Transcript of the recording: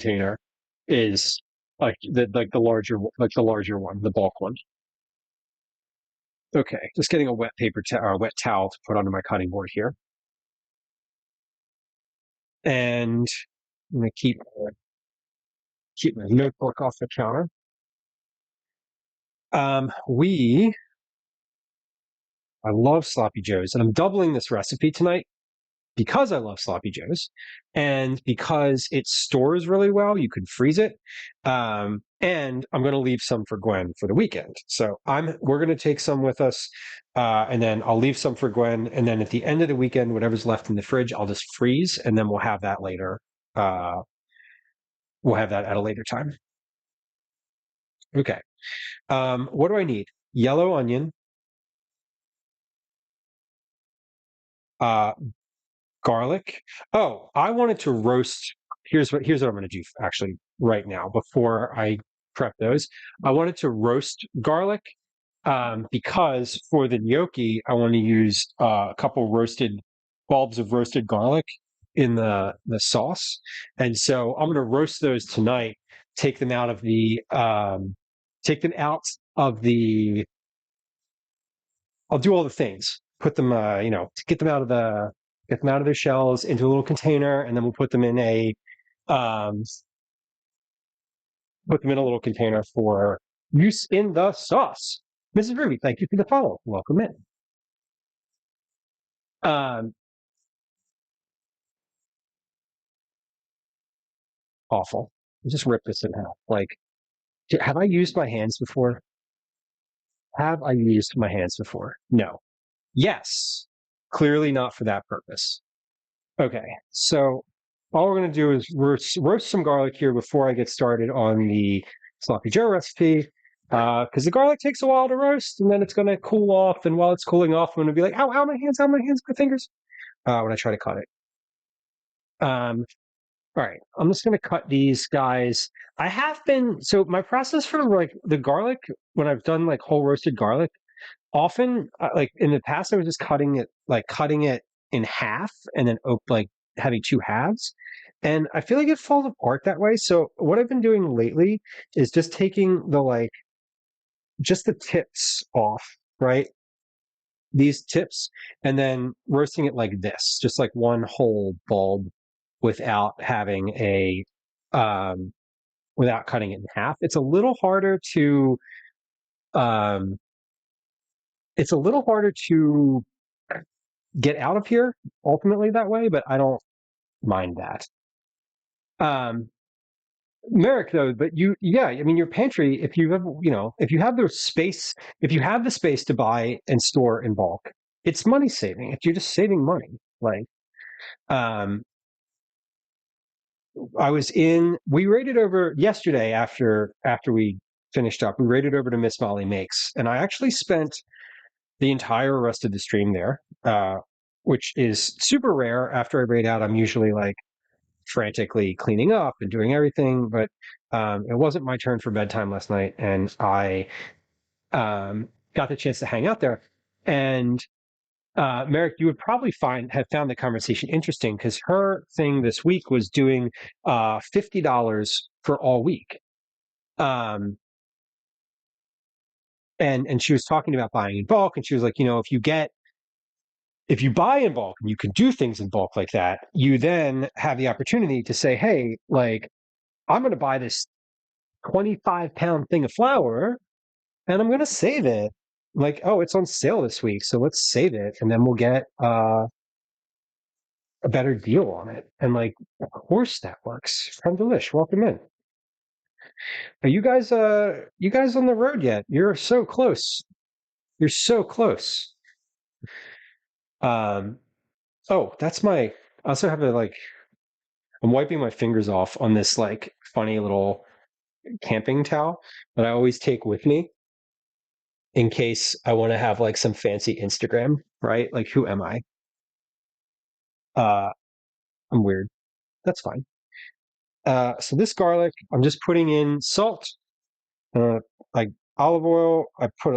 container is like the larger one, the bulk one. Okay, just getting a wet towel to put onto my cutting board here, and I'm gonna keep my notebook off the counter. We I love sloppy joes, and I'm doubling this recipe tonight because I love sloppy joes, and because it stores really well. You can freeze it, and I'm going to leave some for Gwen for the weekend. So we're going to take some with us, and then I'll leave some for Gwen, and then at the end of the weekend, whatever's left in the fridge, I'll just freeze, and then we'll have that later. Uh, we'll have that at a later time. Okay. What do I need? Yellow onion, uh, garlic. Oh, I wanted to roast. Here's what I'm going to do actually right now before I prep those. I wanted to roast garlic, because for the gnocchi I want to use a couple roasted bulbs of roasted garlic in the sauce, and so I'm going to roast those tonight. Take them out of the take them out of the. I'll do all the things. Put them, get them out of their shells into a little container, and then we'll um, put them in a little container for use in the sauce. Mrs. Ruby, thank you for the follow. Welcome in. Um, Awful. Just rip this in half. Like, have I used my hands before? Have I used my hands before? No. Yes. Clearly not for that purpose. Okay, so all we're going to do is roast some garlic here before I get started on the sloppy joe recipe, because the garlic takes a while to roast, and then it's going to cool off. And while it's cooling off, I'm going to be like, "Ow, ow, my hands, my fingers!" When I try to cut it. All right, I'm just going to cut these guys. I have been so my process for like the garlic when I've done like whole roasted garlic. Often, like in the past, I was just cutting it in half and then like having two halves. And I feel like it falls apart that way. So what I've been doing lately is just taking just the tips off, right? These tips, and then roasting it like this, just like one whole bulb without having um, without cutting it in half. Um, it's a little harder to get out of here ultimately that way, but I don't mind that. Um, Merrick, though, but yeah, I mean, your pantry, if you have the space, if you have the space to buy and store in bulk, it's money saving. If you're just saving money, like, um, we raided over yesterday after we finished up. We raided over to Miss Molly Makes, and I actually spent the entire rest of the stream there, which is super rare. After I raid out, I'm usually like frantically cleaning up and doing everything, but it wasn't my turn for bedtime last night, and I got the chance to hang out there. And Merrick, you would probably have found the conversation interesting because her thing this week was doing $50 for all week, um, and she was talking about buying in bulk, and she was like, if you buy in bulk and you can do things in bulk like that, you then have the opportunity to say, hey, like, I'm going to buy this 25-pound thing of flour and I'm going to save it. Like, oh, it's on sale this week, so let's save it, and then we'll get a better deal on it. And like, of course that works. Come delish, welcome in. Are you guys on the road yet? You're so close. You're so close. Um, oh, I also have I'm wiping my fingers off on this like funny little camping towel that I always take with me in case I want to have like some fancy Instagram, right? Like, who am I? Uh, I'm weird. That's fine. So this garlic, I'm just putting in salt, uh, like olive oil. I put